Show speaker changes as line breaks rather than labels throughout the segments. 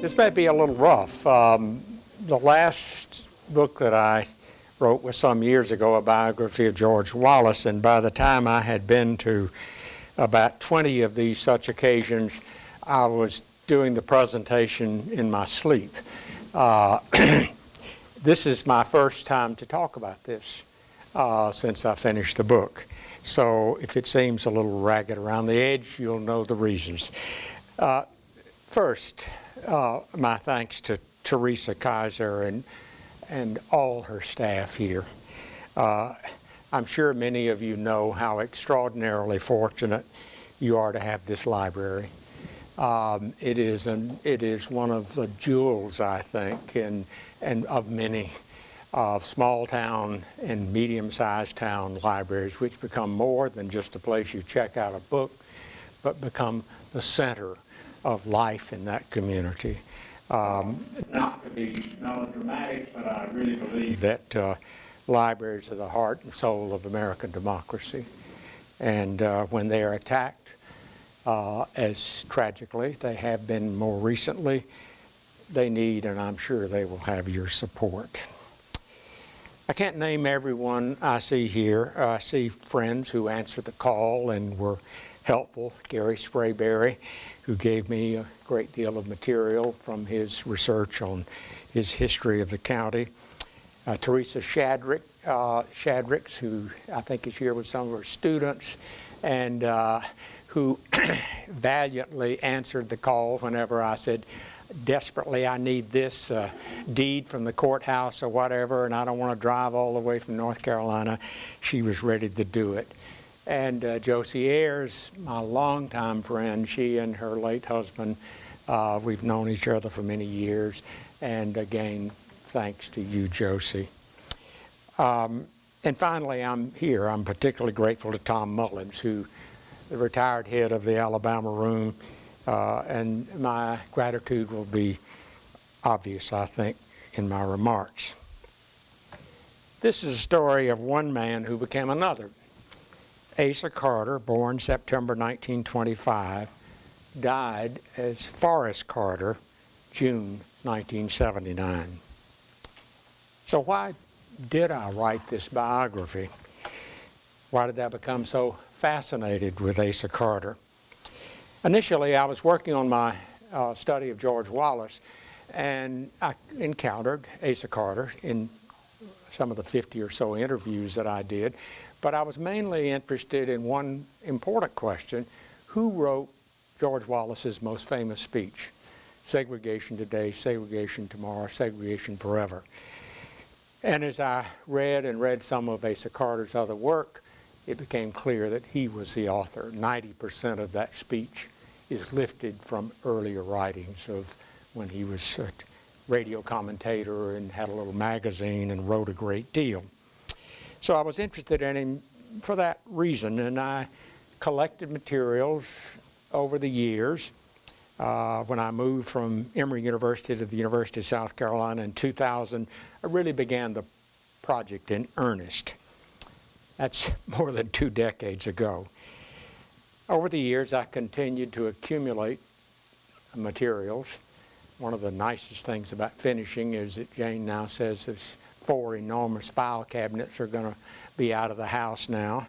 This may be a little rough. The last book that I wrote was some years ago, a biography of George Wallace, and by the time I had been to about 20 of these such occasions, I was doing the presentation in my sleep. This is my first time to talk about this since I finished the book. So if it seems a little ragged around the edge, you'll know the reasons. First, my thanks to Teresa Kaiser and all her staff here. I'm sure many of you know how extraordinarily fortunate you are to have this library. It is one of the jewels, I think, and of many small town and medium-sized town libraries, which become more than just a place you check out a book, but become the center of life in that community. Not to be melodramatic, but I really believe that libraries are the heart and soul of American democracy. And when they are attacked, as tragically they have been more recently, they need, and I'm sure they will have, your support. I can't name everyone I see here. I see friends who answered the call and were helpful. Gary Sprayberry, who gave me a great deal of material from his research on his history of the county. Teresa Shadricks, who I think is here with some of her students, and who valiantly answered the call whenever I said, desperately, I need this deed from the courthouse or whatever, and I don't want to drive all the way from North Carolina. She was ready to do it. And Josie Ayers, my longtime friend, she and her late husband, we've known each other for many years. And again, thanks to you, Josie. And finally, I'm particularly grateful to Tom Mullins, who the retired head of the Alabama Room, and my gratitude will be obvious, I think, in my remarks. This is a story of one man who became another. Asa Carter, born September 1925, died as Forrest Carter, June 1979. So why did I write this biography? Why did I become so fascinated with Asa Carter? Initially, I was working on my study of George Wallace, and I encountered Asa Carter in some of the 50 or so interviews that I did, but I was mainly interested in one important question: who wrote George Wallace's most famous speech? Segregation today, segregation tomorrow, segregation forever. And as I read some of Asa Carter's other work, it became clear that he was the author. 90% of that speech is lifted from earlier writings of when he was a radio commentator and had a little magazine and wrote a great deal. So I was interested in him for that reason, and I collected materials over the years. When I moved from Emory University to the University of South Carolina in 2000, I really began the project in earnest. That's more than 2 decades ago. Over the years, I continued to accumulate materials. One of the nicest things about finishing is that Jane now says there's 4 enormous file cabinets are going to be out of the house now.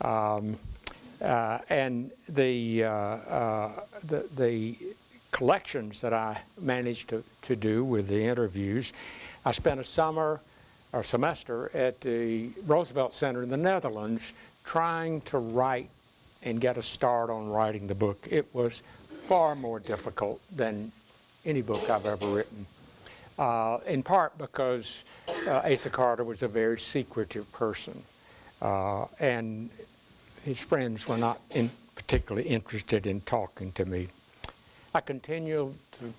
And the collections that I managed to do with the interviews, I spent a semester at the Roosevelt Center in the Netherlands trying to write and get a start on writing the book. It was far more difficult than any book I've ever written, in part because Asa Carter was a very secretive person, and his friends were not particularly interested in talking to me. I continued to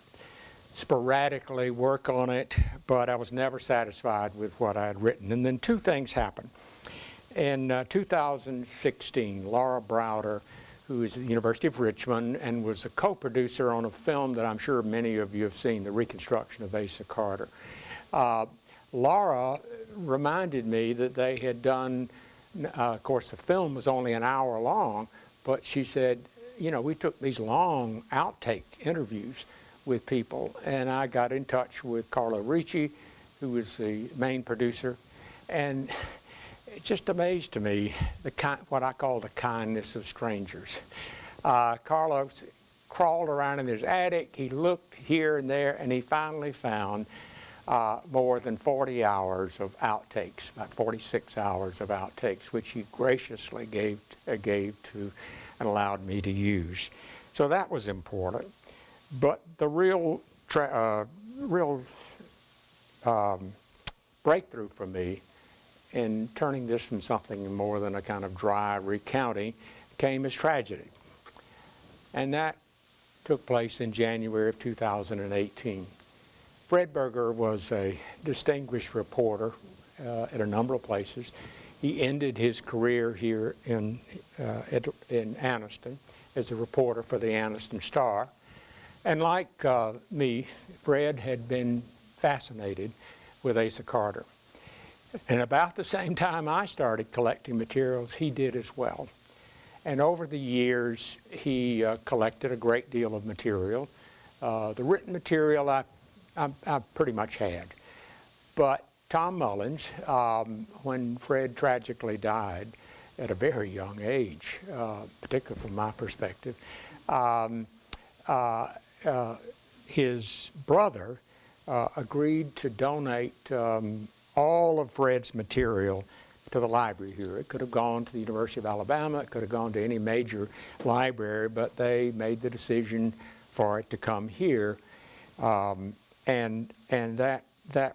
sporadically work on it, but I was never satisfied with what I had written. And then 2 things happened. In 2016, Laura Browder, who is at the University of Richmond and was a co-producer on a film that I'm sure many of you have seen, the reconstruction of Asa Carter. Laura reminded me that they had done, of course the film was only an hour long, but she said, you know, we took these long outtake interviews. with people. And I got in touch with Carlo Ricci, who was the main producer, and it just amazed to me what I call the kindness of strangers. Carlo crawled around in his attic, he looked here and there, and he finally found more than 40 hours of outtakes, about 46 hours of outtakes, which he graciously gave to and allowed me to use. So that was important. But the real breakthrough for me in turning this from something more than a kind of dry recounting came as tragedy. And that took place in January of 2018. Fred Berger was a distinguished reporter at a number of places. He ended his career here in Anniston as a reporter for the Anniston Star. And like me, Fred had been fascinated with Asa Carter. And about the same time I started collecting materials, he did as well. And over the years, he collected a great deal of material. The written material I pretty much had. But Tom Mullins, when Fred tragically died at a very young age, particularly from my perspective, his brother agreed to donate all of Fred's material to the library here. It could have gone to the University of Alabama, it could have gone to any major library, but they made the decision for it to come here. And that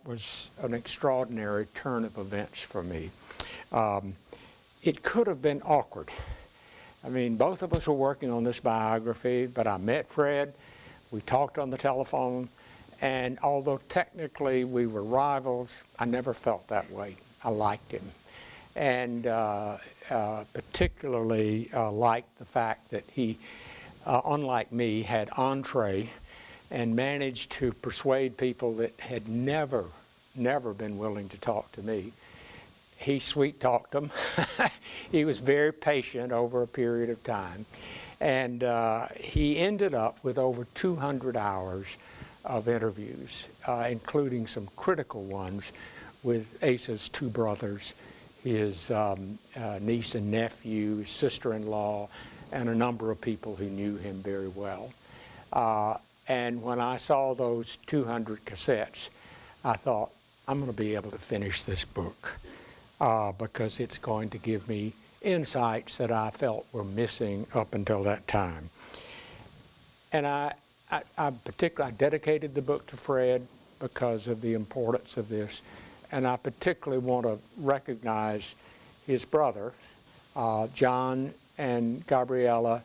was an extraordinary turn of events for me. It could have been awkward. I mean, both of us were working on this biography, but I met Fred, we talked on the telephone, and although technically we were rivals, I never felt that way. I liked him. And particularly liked the fact that he, unlike me, had entree and managed to persuade people that had never been willing to talk to me. He sweet-talked them. He was very patient over a period of time. And he ended up with over 200 hours of interviews, including some critical ones with Asa's two brothers, his niece and nephew, his sister-in-law, and a number of people who knew him very well. And when I saw those 200 cassettes, I thought, I'm going to be able to finish this book because it's going to give me insights that I felt were missing up until that time. And I dedicated the book to Fred because of the importance of this. And I particularly want to recognize his brother, John and Gabriella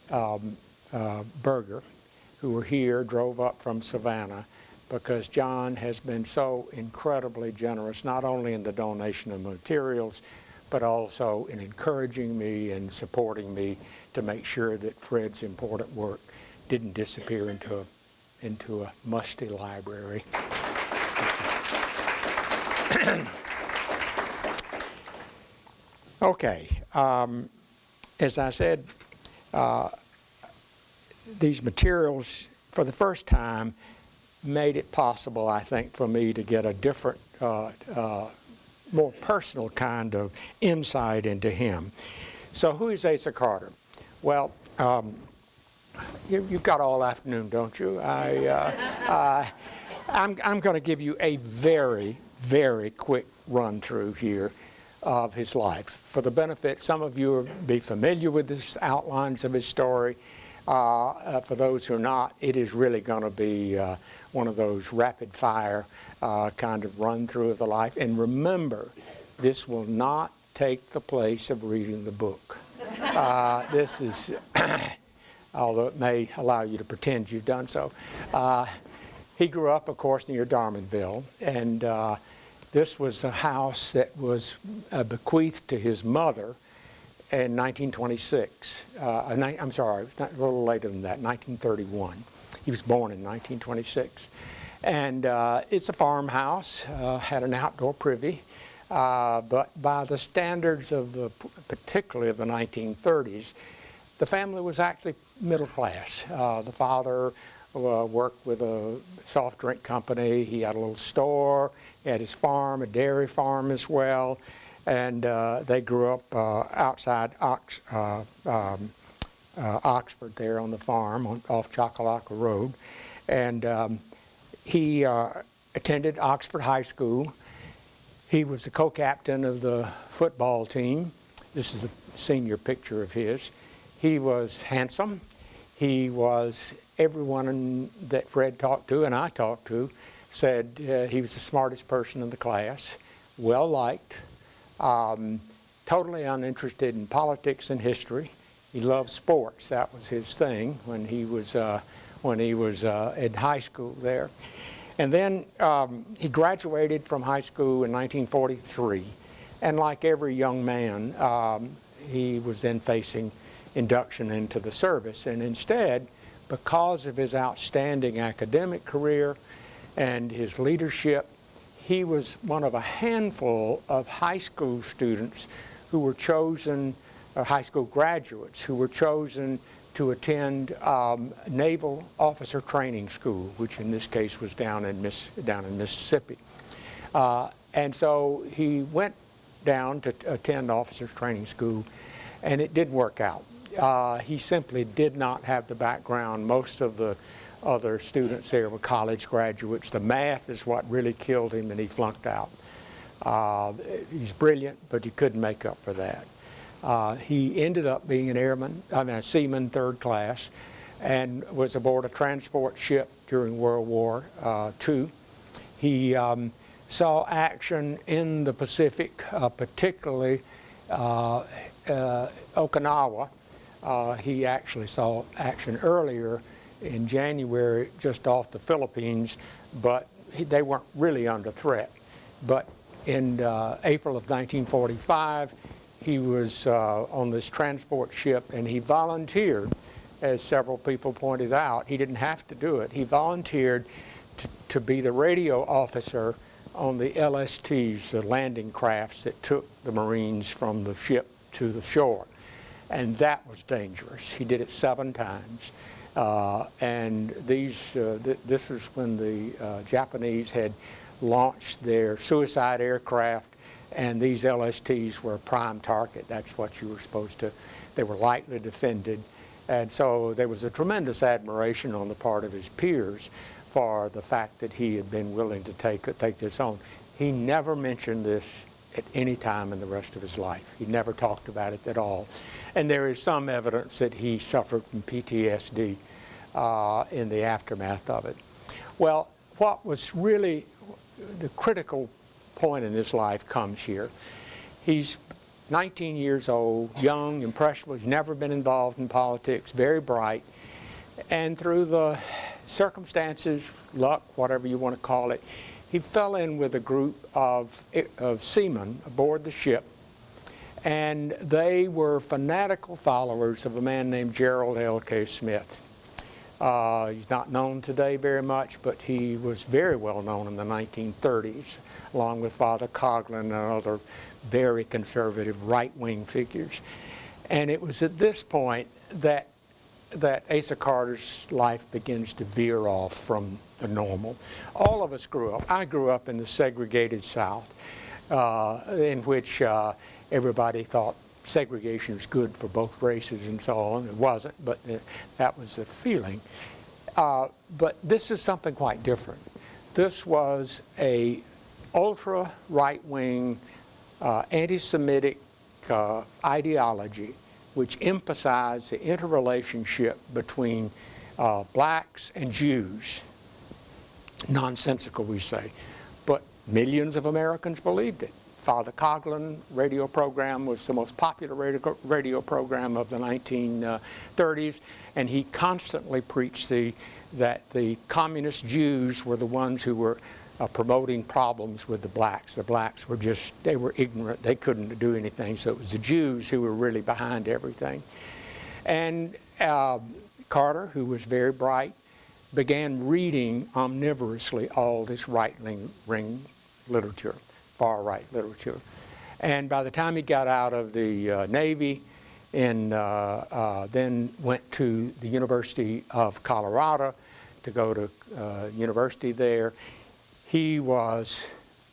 Berger, who were here, drove up from Savannah, because John has been so incredibly generous, not only in the donation of materials, but also in encouraging me and supporting me to make sure that Fred's important work didn't disappear into a musty library. Okay, as I said, these materials, for the first time, made it possible, I think, for me to get a different, more personal kind of insight into him. So who is Asa Carter? Well, you've got all afternoon, don't you? I'm going to give you a very, very quick run-through here of his life. For the benefit, some of you will be familiar with the outlines of his story. For those who are not, it is really going to be one of those rapid-fire kind of run-through of the life. And remember, this will not take the place of reading the book. This is, although it may allow you to pretend you've done so. He grew up, of course, near Darmanville, and this was a house that was bequeathed to his mother in 1926. I'm sorry, it was a little later than that, 1931. He was born in 1926. And it's a farmhouse, had an outdoor privy, but by the standards of particularly of the 1930s, the family was actually middle class. The father worked with a soft drink company. He had a little store. He had his farm, a dairy farm as well. And they grew up outside Oxford there on the farm off Choccolocco Road. And he attended Oxford High School. He was the co-captain of the football team. This is the senior picture of his. He was handsome. He was, everyone that Fred talked to and I talked to said he was the smartest person in the class, well liked, totally uninterested in politics and history. He loved sports. That was his thing when he was in high school there. And then he graduated from high school in 1943. And like every young man, he was then facing induction into the service. And instead, because of his outstanding academic career and his leadership, he was one of a handful of high school students who were chosen, or high school graduates who were chosen to attend Naval Officer Training School, which in this case was down in Mississippi. And so he went down to attend Officers Training School, and it didn't work out. He simply did not have the background. Most of the other students there were college graduates. The math is what really killed him, and he flunked out. He's brilliant, but he couldn't make up for that. He ended up being a seaman third class, and was aboard a transport ship during World War II. He saw action in the Pacific, particularly Okinawa. He actually saw action earlier in January just off the Philippines, but they weren't really under threat. But in April of 1945, he was on this transport ship, and he volunteered, as several people pointed out. He didn't have to do it. He volunteered to be the radio officer on the LSTs, the landing crafts that took the Marines from the ship to the shore. And that was dangerous. He did it 7 times. And this is when the Japanese had launched their suicide aircraft, and these LSTs were a prime target. That's what you were supposed to, they were lightly defended. And so there was a tremendous admiration on the part of his peers for the fact that he had been willing to take this on. He never mentioned this at any time in the rest of his life. He never talked about it at all. And there is some evidence that he suffered from PTSD in the aftermath of it. Well, what was really the critical point in his life comes here. He's 19 years old, young, impressionable. He's never been involved in politics, very bright. And through the circumstances, luck, whatever you want to call it, he fell in with a group of seamen aboard the ship. And they were fanatical followers of a man named Gerald L.K. Smith. He's not known today very much, but he was very well known in the 1930s, along with Father Coughlin and other very conservative right-wing figures. And it was at this point that Asa Carter's life begins to veer off from the normal. All of us grew up. I grew up in the segregated South, in which everybody thought segregation was good for both races and so on. It wasn't, but that was the feeling. But this is something quite different. This was a ultra right-wing, anti-Semitic ideology which emphasized the interrelationship between blacks and Jews. Nonsensical, we say, but millions of Americans believed it. Father Coughlin radio program was the most popular radio program of the 1930s, and he constantly preached that the communist Jews were the ones who were promoting problems with the blacks. The blacks were they were ignorant, they couldn't do anything, so it was the Jews who were really behind everything. And Carter, who was very bright, began reading omnivorously all this right-wing literature, far-right literature. And by the time he got out of the Navy, and then went to the University of Colorado to go to university there. He was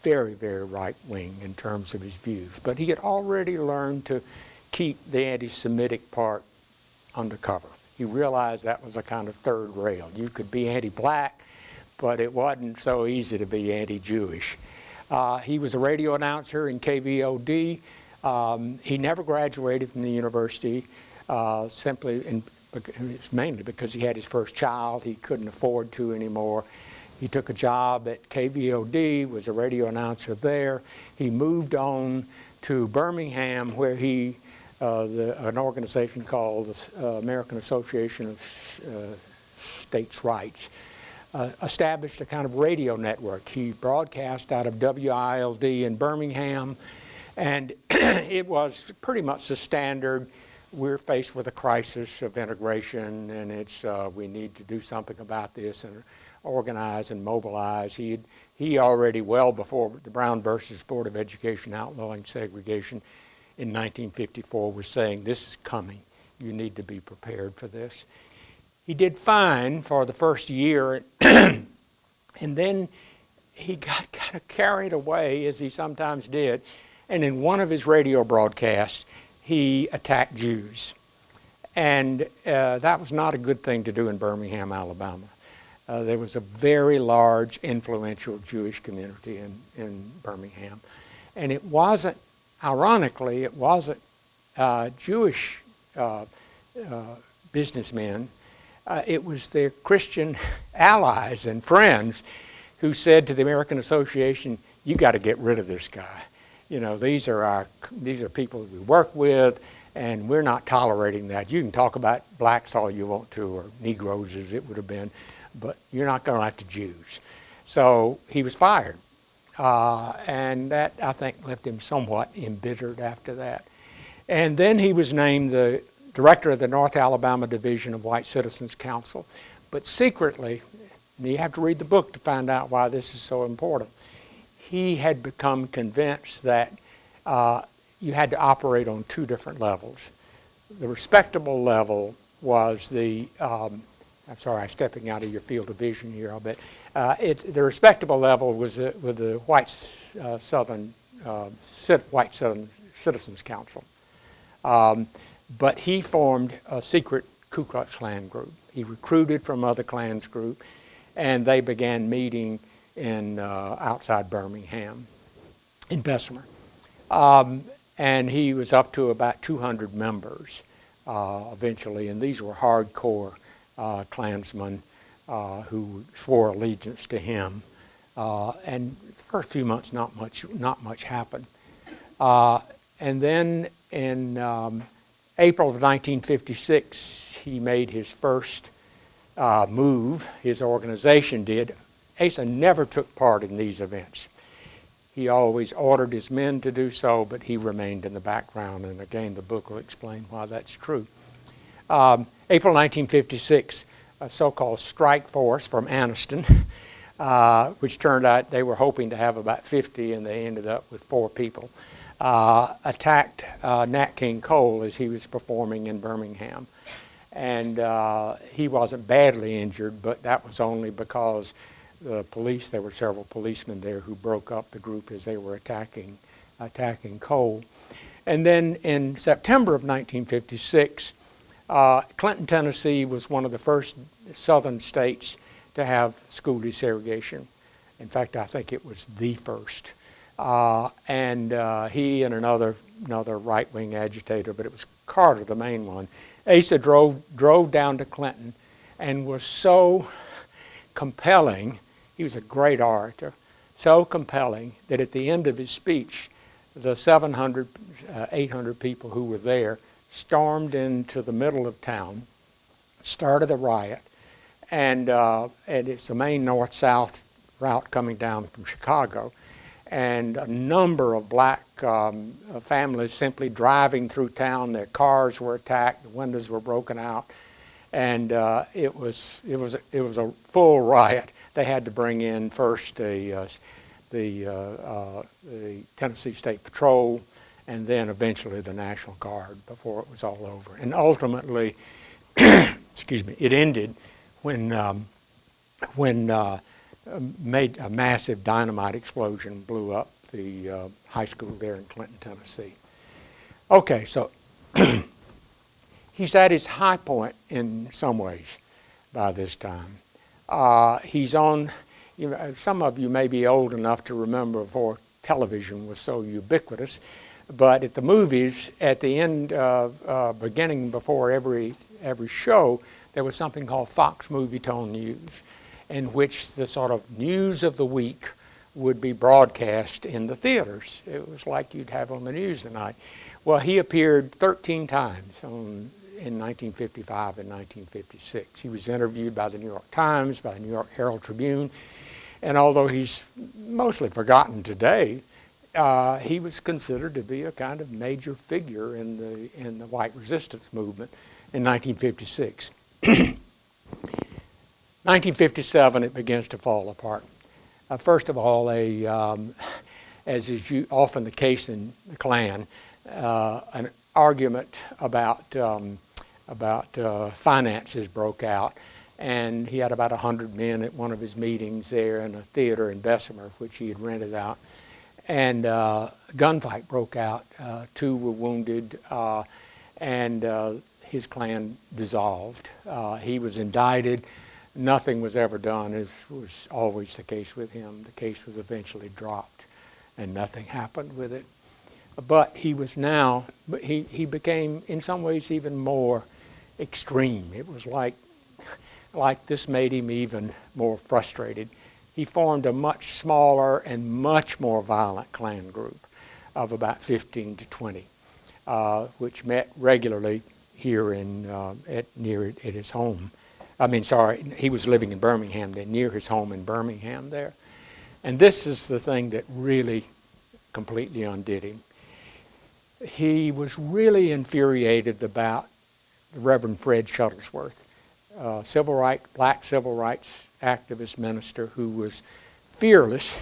very, very right-wing in terms of his views, but he had already learned to keep the anti-Semitic part undercover. He realized that was a kind of third rail. You could be anti-black, but it wasn't so easy to be anti-Jewish. He was a radio announcer in KVOD. He never graduated from the university, mainly because he had his first child. He couldn't afford to anymore. He took a job at KVOD, was a radio announcer there. He moved on to Birmingham, where he, an organization called the American Association of States' Rights, established a kind of radio network. He broadcast out of WILD in Birmingham, and it was pretty much the standard. We're faced with a crisis of integration, and it's we need to do something about this and organize and mobilize. He already, well before the Brown versus Board of Education outlawing segregation in 1954, was saying, this is coming. You need to be prepared for this. He did fine for the first year, and then he got kind of carried away, as he sometimes did, and in one of his radio broadcasts, he attacked Jews. And that was not a good thing to do in Birmingham, Alabama. There was a very large, influential Jewish community in Birmingham. And it wasn't, ironically, it wasn't Jewish businessmen. It was their Christian allies and friends who said to the American Association, you got to get rid of this guy. You know, these are people we work with, and we're not tolerating that. You can talk about blacks all you want to, or Negroes as it would have been, but you're not going after Jews. So he was fired. And that, I think, left him somewhat embittered after that. And then he was named the director of the North Alabama Division of White Citizens Council. But secretly, and you have to read the book to find out why this is so important, he had become convinced that you had to operate on two different levels. The respectable level was the, I'm sorry, I'm stepping out of your field of vision here, I'll bet. The respectable level was with the White Southern Citizens Council. But he formed a secret Ku Klux Klan group. He recruited from other Klans group, and they began meeting in outside Birmingham, in Bessemer. And he was up to about 200 members eventually, and these were hardcore Klansmen who swore allegiance to him. And the first few months, not much happened. And then in April of 1956, he made his first move. His organization did. Asa never took part in these events. He always ordered his men to do so, but he remained in the background. And again, the book will explain why that's true. April 1956, a so-called strike force from Anniston, which turned out they were hoping to have about 50, and they ended up with 4 people, attacked Nat King Cole as he was performing in Birmingham. And he wasn't badly injured, but that was only because the police, there were several policemen there who broke up the group as they were attacking Cole. And then in September of 1956, Clinton, Tennessee was one of the first southern states to have school desegregation. In fact, I think it was the first. And he and another right-wing agitator, but it was Carter, the main one. Asa drove down to Clinton and was so compelling. He was a great orator, so compelling that at the end of his speech, the 700, 800 people who were there stormed into the middle of town, started a riot, and it's the main north-south route coming down from Chicago, and a number of black families simply driving through town. Their cars were attacked, the windows were broken out, and it was a full riot. They had to bring in first the Tennessee State Patrol, and then eventually the National Guard before it was all over. And ultimately, excuse me, it ended when when made a massive dynamite explosion, blew up the high school there in Clinton, Tennessee. Okay, so he's at his high point in some ways by this time. He's on, some of you may be old enough to remember before television was so ubiquitous, but at the movies, at the end, beginning before every show, there was something called Fox Movie Tone News, in which the sort of news of the week would be broadcast in the theaters. It was like you'd have on the news tonight. Well, he appeared 13 times in 1955 and 1956. He was interviewed by the New York Times, by the New York Herald Tribune, and although he's mostly forgotten today, he was considered to be a kind of major figure in the white resistance movement in 1956. 1957, it begins to fall apart. First of all, as is often the case in the Klan, an argument about finances broke out, and he had about 100 men at one of his meetings there in a theater in Bessemer, which he had rented out, and a gunfight broke out. 2 were wounded, and his Klan dissolved. He was indicted. Nothing was ever done, as was always the case with him. The case was eventually dropped, and nothing happened with it. But he was now, he became in some ways even more extreme. It was like this made him even more frustrated. He formed a much smaller and much more violent Klan group of about 15 to 20, which met regularly here at his home. He was living in Birmingham then, near his home in Birmingham there. And this is the thing that really completely undid him. He was really infuriated about the Reverend Fred Shuttlesworth, black civil rights activist minister who was fearless,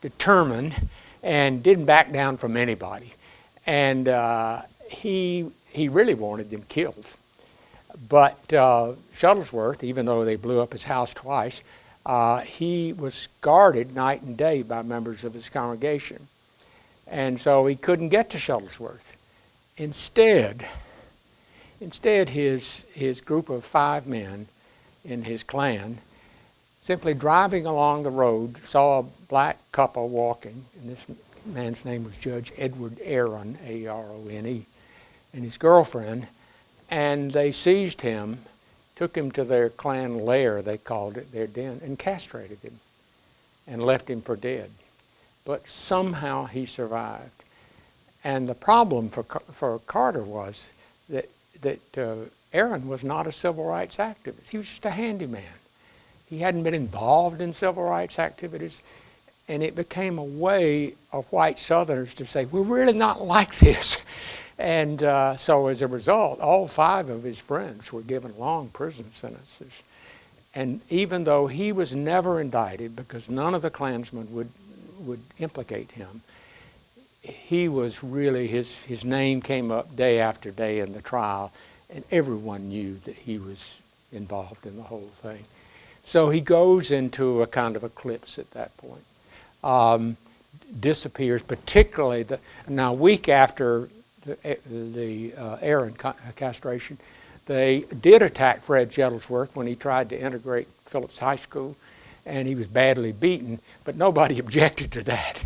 determined, and didn't back down from anybody. And he really wanted them killed. But Shuttlesworth, even though they blew up his house twice, he was guarded night and day by members of his congregation. And so he couldn't get to Shuttlesworth. Instead, his group of 5 men in his Klan, simply driving along the road, saw a black couple walking, and this man's name was Judge Edward Aaron, A-R-O-N-E, and his girlfriend, and they seized him, took him to their Klan lair, they called it, their den, and castrated him and left him for dead. But somehow he survived. And the problem for Carter was that Aaron was not a civil rights activist. He was just a handyman. He hadn't been involved in civil rights activities, and it became a way of white Southerners to say, we're really not like this. And so as a result, all 5 of his friends were given long prison sentences. And even though he was never indicted, because none of the Klansmen would implicate him, he was really, his name came up day after day in the trial, and everyone knew that he was involved in the whole thing. So he goes into a kind of eclipse at that point. Disappears, particularly now a week after the Aaron castration, they did attack Fred Shuttlesworth when he tried to integrate Phillips High School, and he was badly beaten, but nobody objected to that.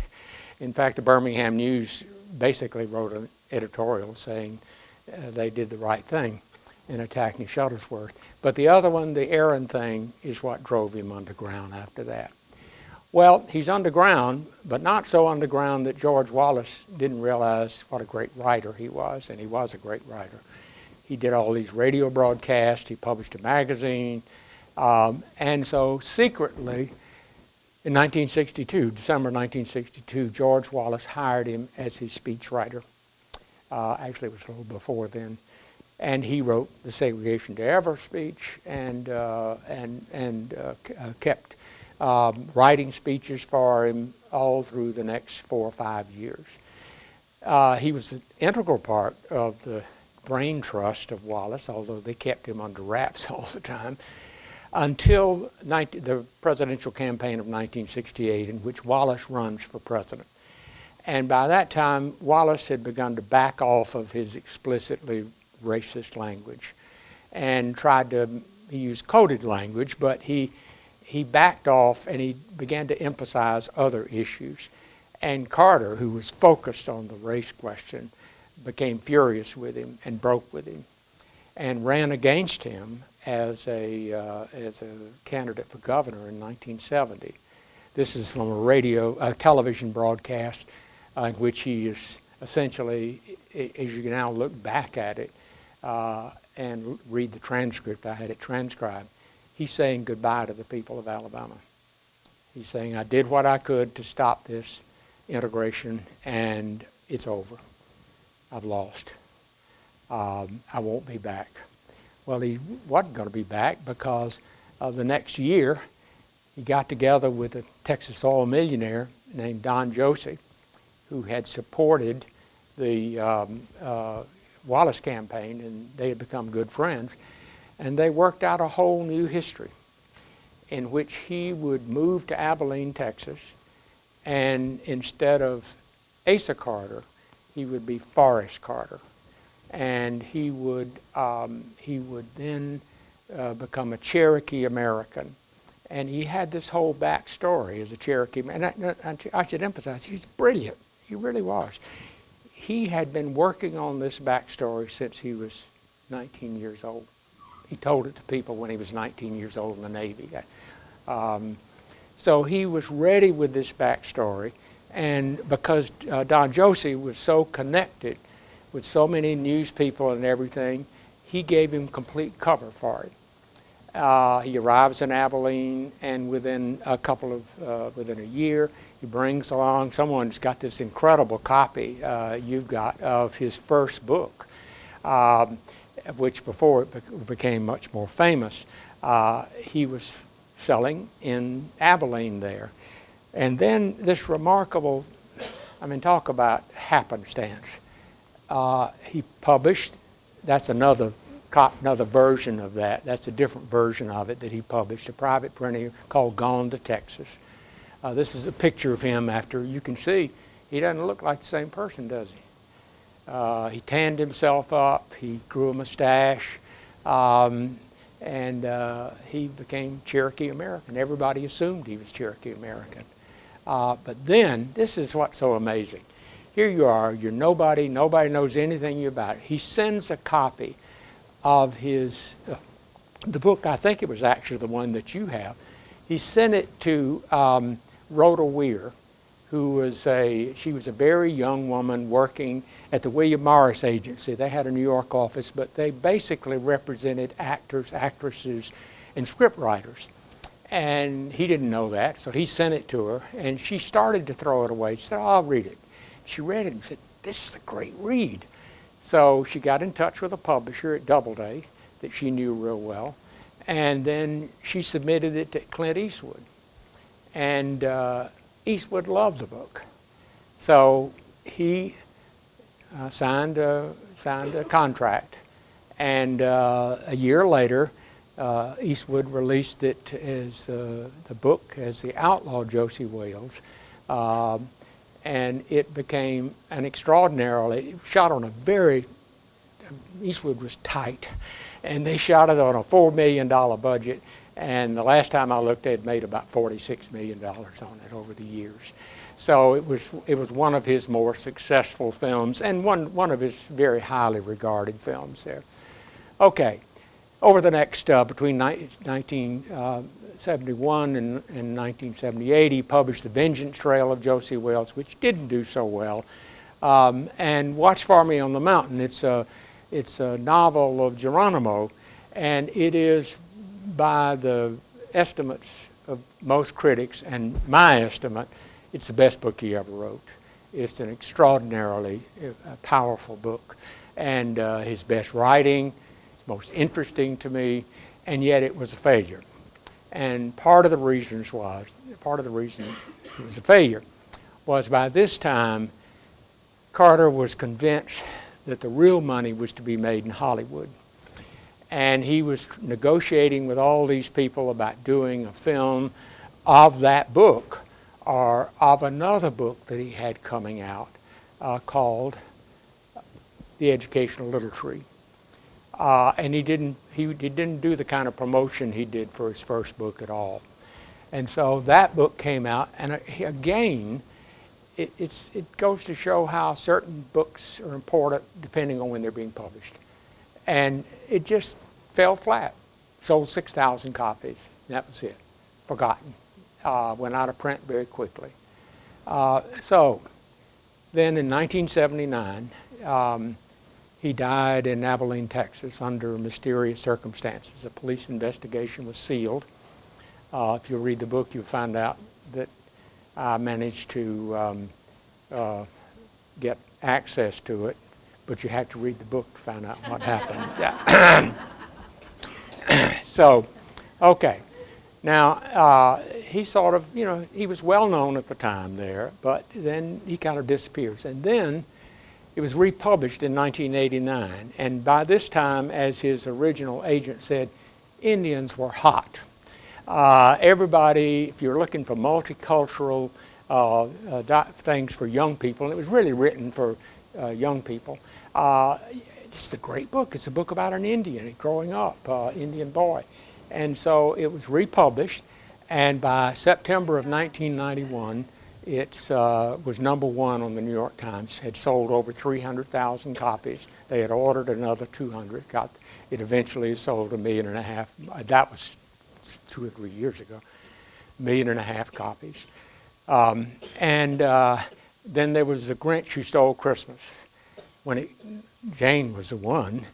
In fact, the Birmingham News basically wrote an editorial saying they did the right thing in attacking Shuttlesworth. But the other one, the Aaron thing, is what drove him underground after that. Well, he's underground, but not so underground that George Wallace didn't realize what a great writer he was, and he was a great writer. He did all these radio broadcasts, he published a magazine, and so secretly, in 1962, December 1962, George Wallace hired him as his speechwriter. Actually, it was a little before then. And he wrote the Segregation to Ever speech and kept writing speeches for him all through the next 4 or 5 years. He was an integral part of the brain trust of Wallace, although they kept him under wraps all the time. until the presidential campaign of 1968, in which Wallace runs for president. And by that time, Wallace had begun to back off of his explicitly racist language and he used coded language, but he backed off and he began to emphasize other issues. And Carter, who was focused on the race question, became furious with him and broke with him and ran against him as a candidate for governor in 1970. This is from a television broadcast in which he is essentially, as you can now look back at it and read the transcript, I had it transcribed, he's saying goodbye to the people of Alabama. He's saying, I did what I could to stop this integration, and it's over. I've lost. I won't be back. Well, he wasn't going to be back because the next year he got together with a Texas oil millionaire named Don Josey, who had supported the Wallace campaign, and they had become good friends. And they worked out a whole new history in which he would move to Abilene, Texas, and instead of Asa Carter, he would be Forrest Carter. And he would then become a Cherokee American. And he had this whole backstory as a Cherokee. And I should emphasize, he's brilliant. He really was. He had been working on this backstory since he was 19 years old. He told it to people when he was 19 years old in the Navy. So he was ready with this backstory. And because Don Josey was so connected with so many news people and everything, he gave him complete cover for it. He arrives in Abilene, and within a year, he brings along, someone's got this incredible copy you've got of his first book, which before it became much more famous, he was selling in Abilene there. And then this remarkable, talk about happenstance. He published, that's another version of that. That's a different version of it that he published, a private printing called Gone to Texas. This is a picture of him after, you can see, he doesn't look like the same person, does he? He tanned himself up, he grew a mustache, and he became Cherokee American. Everybody assumed he was Cherokee American. But then, this is what's so amazing. Here you are, you're nobody knows anything about it. He sends a copy of his, the book, I think it was actually the one that you have. He sent it to Rhoda Weir, she was a very young woman working at the William Morris Agency. They had a New York office, but they basically represented actors, actresses, and scriptwriters. And he didn't know that, so he sent it to her, and she started to throw it away. She said, I'll read it. She read it and said, this is a great read. So she got in touch with a publisher at Doubleday that she knew real well, and then she submitted it to Clint Eastwood. And Eastwood loved the book. So he signed a contract, and a year later, Eastwood released it as the book as the Outlaw Josey Wales, and it became an extraordinarily, shot on Eastwood was tight, and they shot it on a $4 million budget, and the last time I looked, they'd made about $46 million on it over the years. So it was one of his more successful films, and one of his very highly regarded films there. Okay. Over the next, between 1971 and 1978, he published The Vengeance Trail of Josey Wales, which didn't do so well. And Watch for Me on the Mountain, it's a novel of Geronimo, and it is, by the estimates of most critics, and my estimate, it's the best book he ever wrote. It's an extraordinarily powerful book, and his best writing, most interesting to me, and yet it was a failure. And part of the reason it was a failure was by this time, Carter was convinced that the real money was to be made in Hollywood. And he was negotiating with all these people about doing a film of that book or of another book that he had coming out called The Educational Little Tree. And he didn't do the kind of promotion he did for his first book at all. And so that book came out, and again, it goes to show how certain books are important depending on when they're being published. And it just fell flat. Sold 6,000 copies. That was it. Forgotten. Went out of print very quickly. So then in 1979, he died in Abilene, Texas, under mysterious circumstances. A police investigation was sealed. If you read the book, you'll find out that I managed to get access to it, but you have to read the book to find out what happened. So, okay. Now, he sort of, he was well known at the time there, but then he kind of disappears. And then it was republished in 1989. And by this time, as his original agent said, Indians were hot. Everybody, if you're looking for multicultural things for young people, and it was really written for young people, it's a great book. It's a book about an Indian growing up, Indian boy. And so it was republished, and by September of 1991, it was #1 on the New York Times, had sold over 300,000 copies. They had ordered another 200. It eventually sold 1.5 million. That was 2 or 3 years ago. 1.5 million copies. And then there was The Grinch Who Stole Christmas. Jane was the one.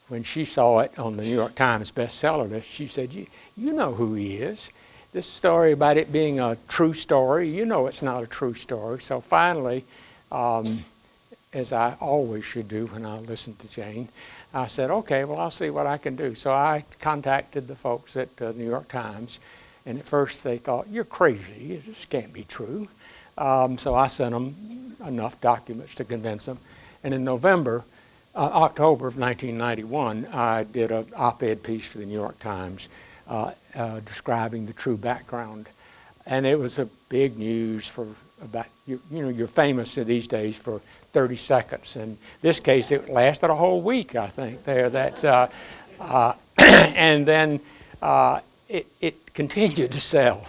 When she saw it on the New York Times bestseller list, she said, you know who he is. This story about it being a true story, you know it's not a true story. So finally, as I always should do when I listen to Jane, I said, okay, well, I'll see what I can do. So I contacted the folks at the New York Times, and at first they thought, you're crazy, this can't be true. So I sent them enough documents to convince them. And in October of 1991, I did an op-ed piece for the New York Times describing the true background. And it was a big news for about, you're famous these days for 30 seconds. In this case, it lasted a whole week, I think, there. And then it continued to sell.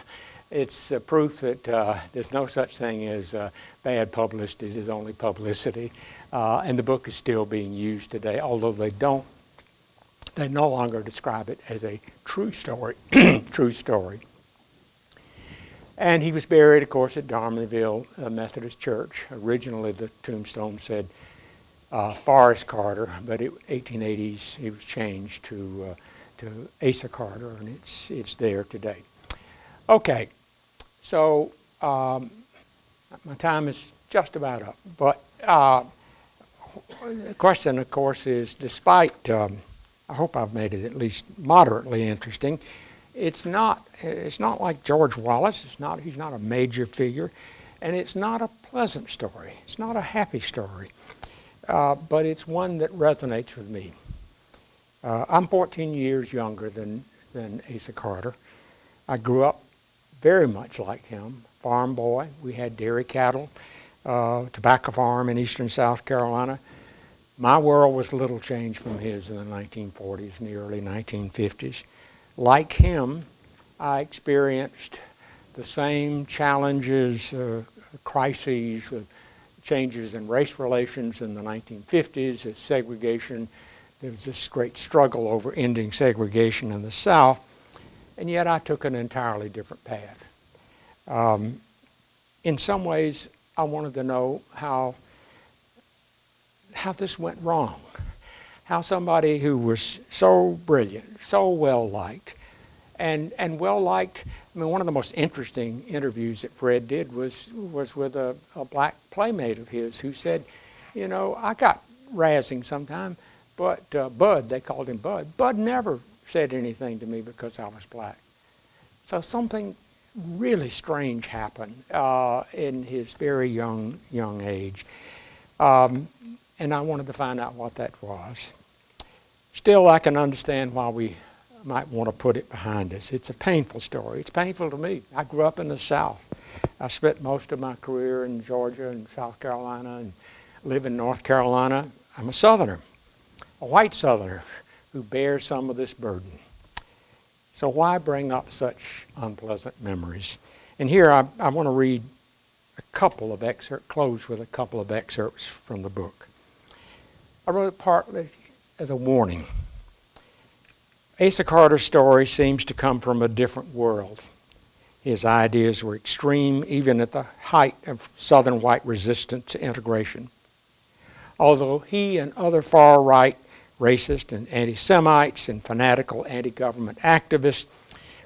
It's proof that there's no such thing as bad publicity. It is only publicity. And the book is still being used today, although they no longer describe it as a true story. True story. And he was buried, of course, at Darmanville Methodist Church. Originally, the tombstone said Forrest Carter, but in 1880s he was changed to Asa Carter, and it's there today. Okay, so my time is just about up, but the question, of course, is despite, I hope I've made it at least moderately interesting, it's not like George Wallace. He's not a major figure, and it's not a pleasant story. It's not a happy story, but it's one that resonates with me. I'm 14 years younger than Asa Carter. I grew up very much like him, farm boy. We had dairy cattle, tobacco farm in eastern South Carolina. My world was little changed from his in the 1940s and the early 1950s. Like him, I experienced the same challenges, crises, changes in race relations in the 1950s, segregation. There was this great struggle over ending segregation in the South, and yet I took an entirely different path. In some ways, I wanted to know how this went wrong. How somebody who was so brilliant, so well-liked, and well-liked, I mean, one of the most interesting interviews that Fred did was with a black playmate of his who said, I got razzing sometime, but Bud, they called him Bud. Bud never said anything to me because I was black. So something really strange happened in his very young age. And I wanted to find out what that was. Still, I can understand why we might want to put it behind us. It's a painful story. It's painful to me. I grew up in the South. I spent most of my career in Georgia and South Carolina and live in North Carolina. I'm a Southerner, a white Southerner who bears some of this burden. So why bring up such unpleasant memories? And here I want to read a couple of excerpts, close with a couple of excerpts from the book. I wrote it partly as a warning. Asa Carter's story seems to come from a different world. His ideas were extreme, even at the height of Southern white resistance to integration. Although he and other far-right racist and anti-Semites and fanatical anti-government activists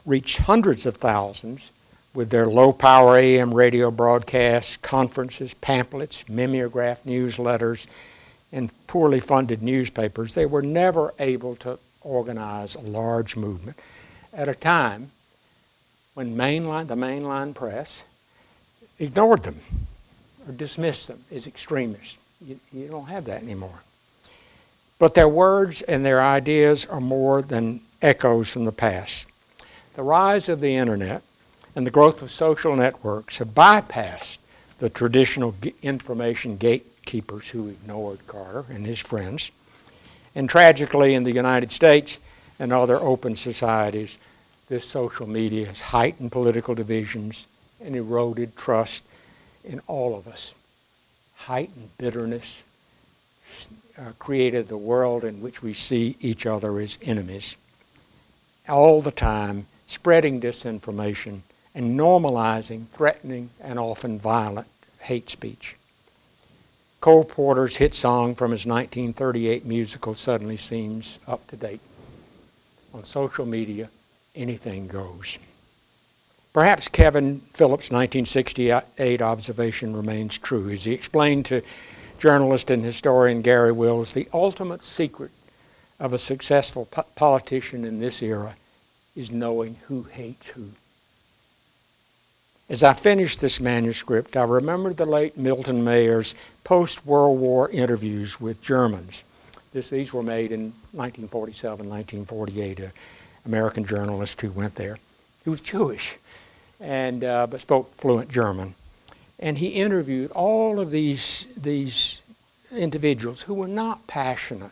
reached hundreds of thousands with their low-power AM radio broadcasts, conferences, pamphlets, mimeograph newsletters, and poorly funded newspapers, they were never able to organize a large movement at a time when the mainline press ignored them or dismissed them as extremists. You don't have that anymore. But their words and their ideas are more than echoes from the past. The rise of the internet and the growth of social networks have bypassed the traditional information gatekeepers who ignored Carter and his friends. And tragically, in the United States and other open societies, this social media has heightened political divisions and eroded trust in all of us, heightened bitterness, created the world in which we see each other as enemies, all the time spreading disinformation and normalizing threatening and often violent hate speech. Cole Porter's hit song from his 1938 musical suddenly seems up to date. On social media, anything goes. Perhaps Kevin Phillips' 1968 observation remains true. As he explained to journalist and historian Gary Wills, the ultimate secret of a successful politician in this era is knowing who hates who. As I finished this manuscript, I remembered the late Milton Mayer's post-World War interviews with Germans. These were made in 1947, 1948, an American journalist who went there. He was Jewish, and but spoke fluent German. And he interviewed all of these individuals who were not passionate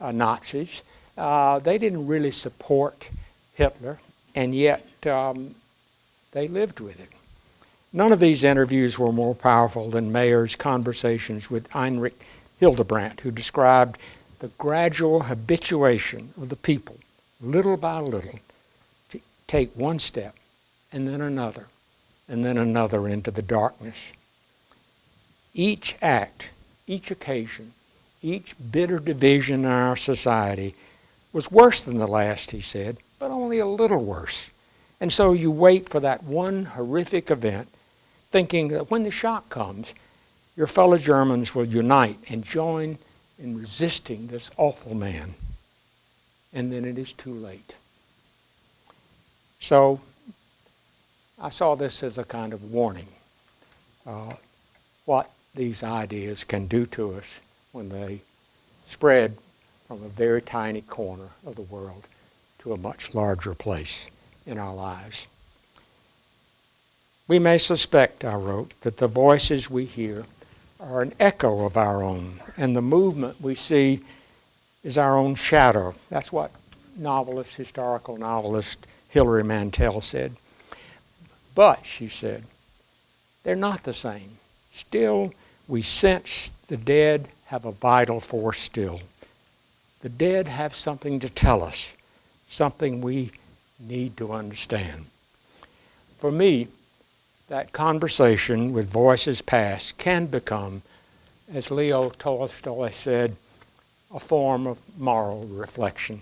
Nazis. They didn't really support Hitler, and yet they lived with it. None of these interviews were more powerful than Mayer's conversations with Heinrich Hildebrandt, who described the gradual habituation of the people, little by little, to take one step and then another into the darkness. Each act, each occasion, each bitter division in our society was worse than the last, he said, but only a little worse. And so you wait for that one horrific event, thinking that when the shock comes, your fellow Germans will unite and join in resisting this awful man. And then it is too late. So I saw this as a kind of warning, what these ideas can do to us when they spread from a very tiny corner of the world to a much larger place in our lives. We may suspect, I wrote, that the voices we hear are an echo of our own, and the movement we see is our own shadow. That's what historical novelist Hilary Mantel said. But, she said, they're not the same. Still, we sense the dead have a vital force still. The dead have something to tell us, something we need to understand. For me, that conversation with voices past can become, as Leo Tolstoy said, a form of moral reflection.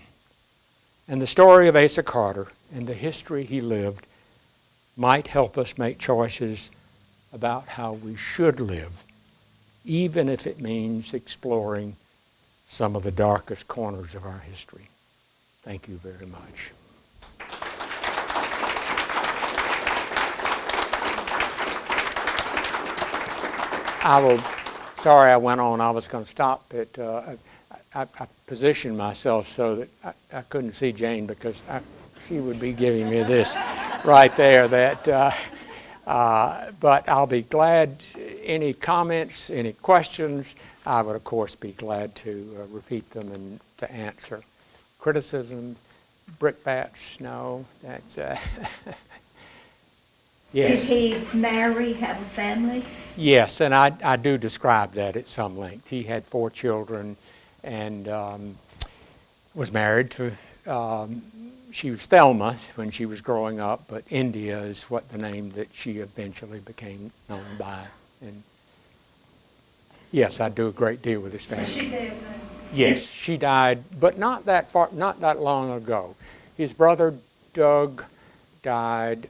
And the story of Asa Carter and the history he lived might help us make choices about how we should live, even if it means exploring some of the darkest corners of our history. Thank you very much. Sorry I went on. I was going to stop, but I positioned myself so that I couldn't see Jane because she would be giving me this right there. But I'll be glad, any comments, any questions, I would of course be glad to repeat them and to answer. Criticism, brickbats, no, that's, yes.
Did he marry, have a family?
Yes, and I do describe that at some length. He had 4 children and was married to, she was Thelma when she was growing up, but India is what the name that she eventually became known by. And yes, I do a great deal with his family.
Is she dead now?
Yes, she died, but not that long ago. His brother Doug died.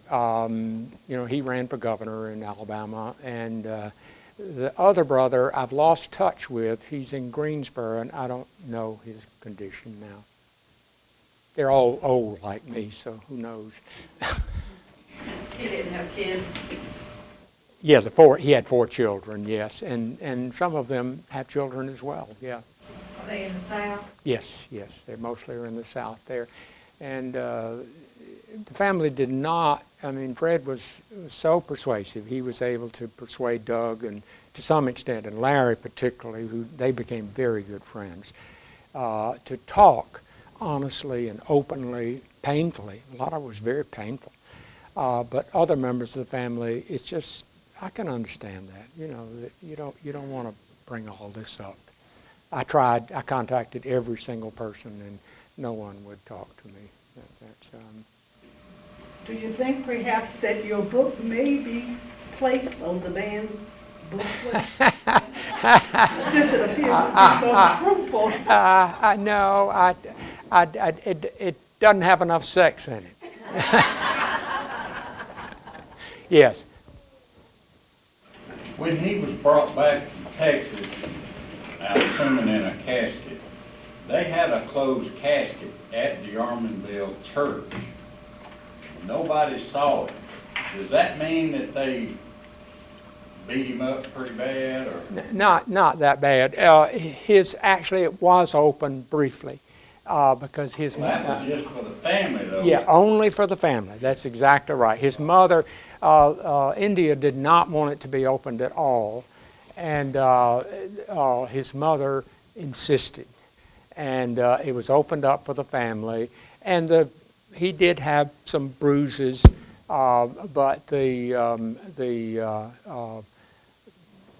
He ran for governor in Alabama, and the other brother I've lost touch with. He's in Greensboro, and I don't know his condition now. They're all old like me, so who knows?
He didn't have kids.
Yeah, he had 4 children, yes, and some of them have children as well, yeah.
Are they in the South?
Yes, they mostly are in the South there. And the family did not, Fred was so persuasive. He was able to persuade Doug, and to some extent, and Larry particularly, who they became very good friends, to talk honestly and openly, painfully. A lot of it was very painful. But other members of the family, it's just, I can understand that. That you don't want to bring all this up. I contacted every single person, and no one would talk to me.
Do you think perhaps that your book may be placed on the banned book list? Since it appears to be so fruitful.
No, it doesn't have enough sex in it. Yes.
When he was brought back from Texas, I'm assuming in a casket, they had a closed casket at the Arminville church. Nobody saw it. Does that mean that they beat him up pretty bad, or?
Not that bad. It was open briefly because his.
Well, that was just for the family, though.
Yeah, only for the family. That's exactly right. His mother, India, did not want it to be opened at all, and his mother insisted, and it was opened up for the family. And he did have some bruises, but the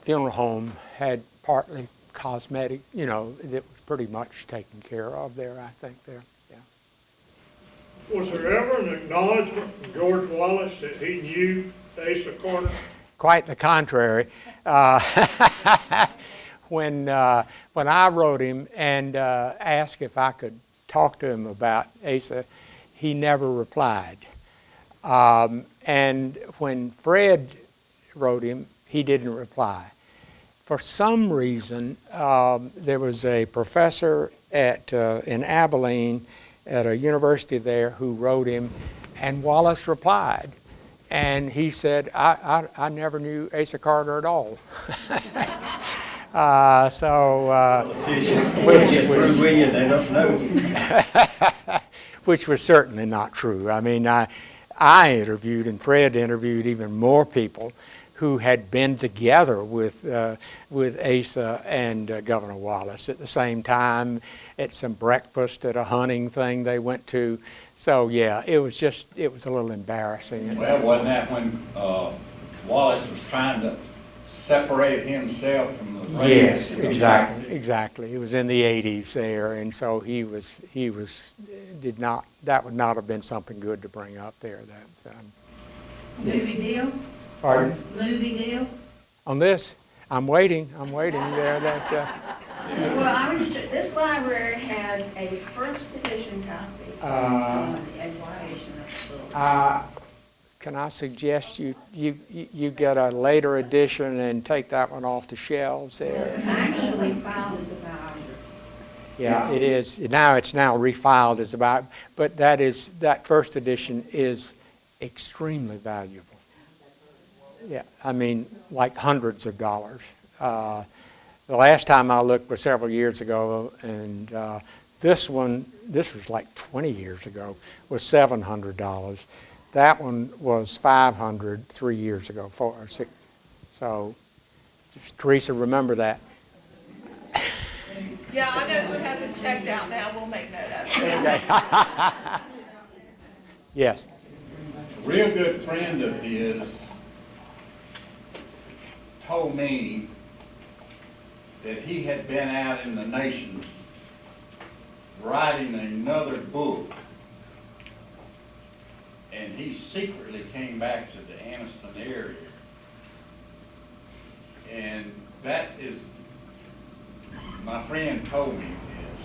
funeral home had partly cosmetic. It was pretty much taken care of there. I think there. Yeah.
Was there ever an acknowledgment from George Wallace that he knew Asa Carter?
Quite the contrary. When I wrote him and asked if I could talk to him about Asa, he never replied. And when Fred wrote him, he didn't reply. For some reason, there was a professor in Abilene at a university there who wrote him, and Wallace replied. And he said, I never knew Asa Carter at all. Which was certainly not true. I interviewed, and Fred interviewed even more people who had been together with Asa and Governor Wallace at the same time at some breakfast at a hunting thing they went to. So yeah, it was a little embarrassing.
Well, wasn't that when Wallace was trying to separate himself from the race?
Yes, exactly. It was in the 80s there, and so that would not have been something good to bring up there.
Movie deal?
Pardon?
Movie deal?
On this, I'm waiting there.
Well, this library has a first edition copy of the education of the book.
Can I suggest you get a later edition and take that one off the shelves there?
It's actually filed as a biography.
Yeah, it is. It's now refiled as a biography, but that first edition is extremely valuable. Yeah, like hundreds of dollars. The last time I looked was several years ago, and this one, this was like 20 years ago, was $700. That one was $500 3 years ago, 4 or 6. So, just, Teresa, remember that.
Yeah, I know who hasn't checked out now. We'll make note of it.
Okay. Yes.
A real good friend of his told me that he had been out in the nations writing another book, and he secretly came back to the Anniston area. And that is, my friend told me this.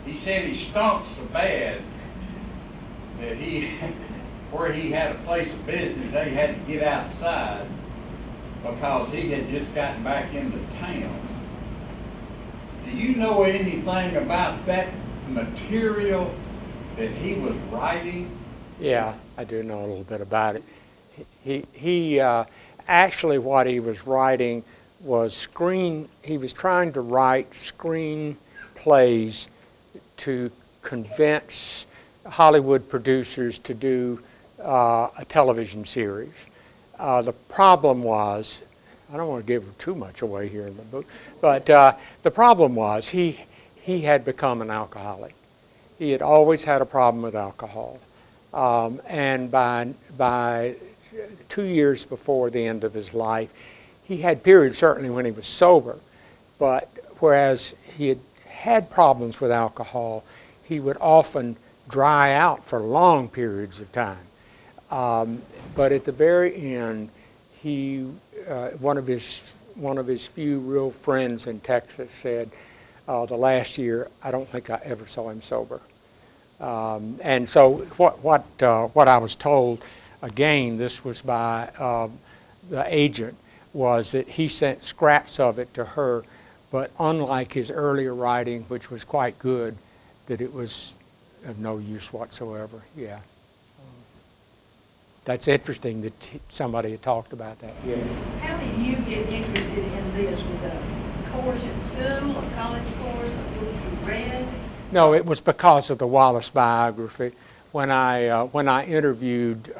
He said he stunk so bad that where he had a place of business, they had to get outside because he had just gotten back into town. Do you know anything about that material that he was writing?
Yeah, I do know a little bit about it. He actually what he was writing was he was trying to write screenplays to convince Hollywood producers to do a television series. The problem was, I don't want to give too much away here in the book, but the problem was he had become an alcoholic. He had always had a problem with alcohol. And by 2 years before the end of his life, he had periods certainly when he was sober, but whereas he had problems with alcohol, he would often dry out for long periods of time. But at the very end, one of his few real friends in Texas said, the last year, I don't think I ever saw him sober. And so what I was told, again, this was by the agent, was that he sent scraps of it to her, but unlike his earlier writing, which was quite good, that it was of no use whatsoever. Yeah. That's interesting that somebody had talked about that. Yeah.
How did you get interested in this? Was it a course at school, a college course, a book you read?
No, it was because of the Wallace biography. When I interviewed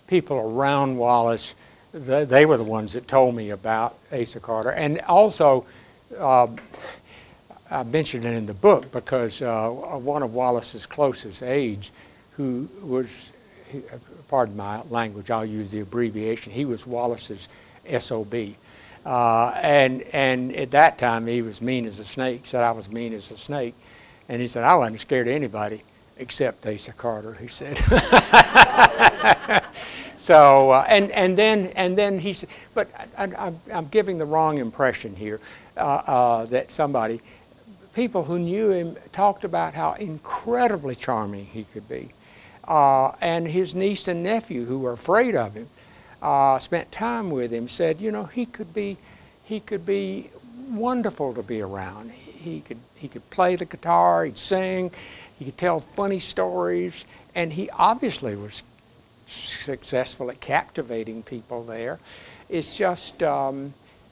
people around Wallace, they were the ones that told me about Asa Carter. And also, I mentioned it in the book because one of Wallace's closest aides, who was, pardon my language, I'll use the abbreviation, he was Wallace's SOB. And at that time, he was mean as a snake, said I was mean as a snake. And he said, I wasn't scared of anybody except Asa Carter, he said. So, and then he said, but I'm giving the wrong impression here, that people who knew him talked about how incredibly charming he could be. And his niece and nephew, who were afraid of him, spent time with him, said, you know, he could be wonderful to be around. He could play the guitar, he'd sing, he could tell funny stories, and he obviously was successful at captivating people there. It's just,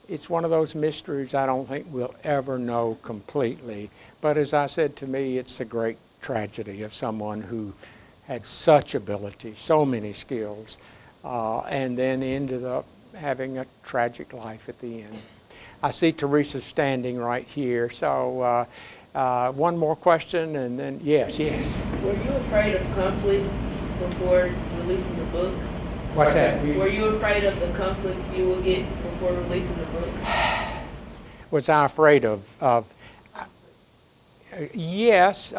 it's one of those mysteries I don't think we'll ever know completely. But as I said, to me, it's a great tragedy of someone who had such ability, so many skills, and then ended up having a tragic life at the end. I see Teresa standing right here, so one more question, and then, yes.
Were you afraid of conflict before releasing the book?
What's that?
Were you afraid of the conflict you would get before releasing the book?
Was I afraid of yes,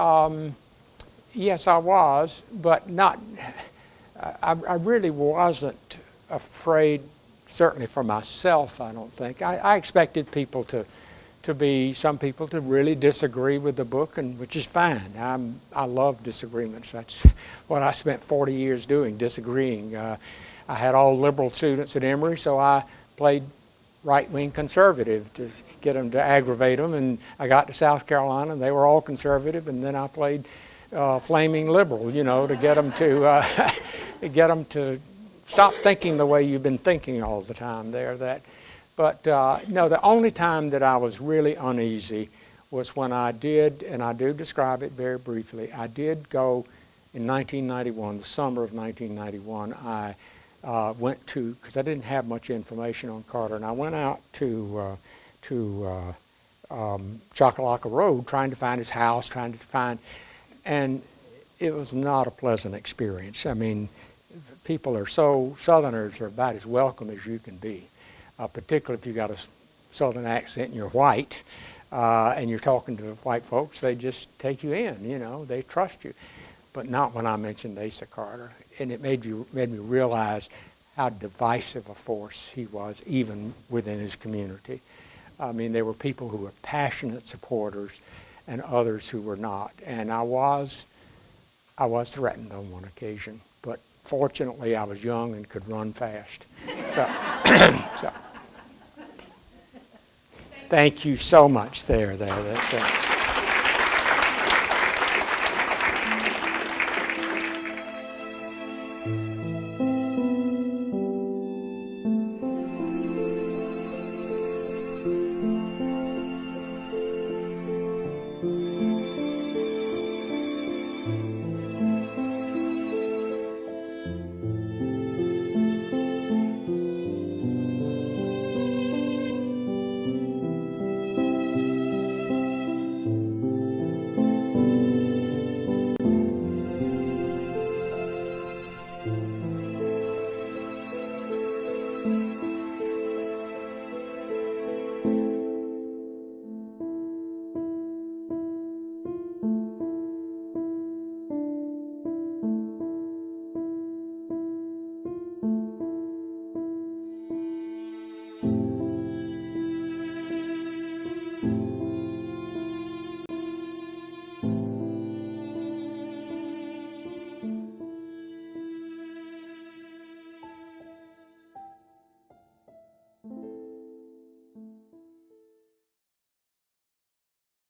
yes, I was, but not. I really wasn't afraid. Certainly for myself, I don't think. I expected people some people to really disagree with the book, and which is fine. I love disagreements. That's what I spent 40 years doing, disagreeing. I had all liberal students at Emory, so I played right-wing conservative to get them to aggravate them, and I got to South Carolina, and they were all conservative, and then I played flaming liberal, you know, to get them to stop thinking the way you've been thinking all the time there. But no, the only time that I was really uneasy was when I did, and I do describe it very briefly, I did go in 1991, the summer of 1991, I went to, because I didn't have much information on Carter, and I went out to Choccolocco Road trying to find his house, and it was not a pleasant experience. I mean, people are Southerners are about as welcome as you can be, particularly if you got a Southern accent and you're white, and you're talking to white folks, they just take you in, you know, they trust you. But not when I mentioned Asa Carter, and it made me realize how divisive a force he was, even within his community. I mean, there were people who were passionate supporters and others who were not. And I was threatened on one occasion, but fortunately I was young and could run fast. So thank you so much there. That's,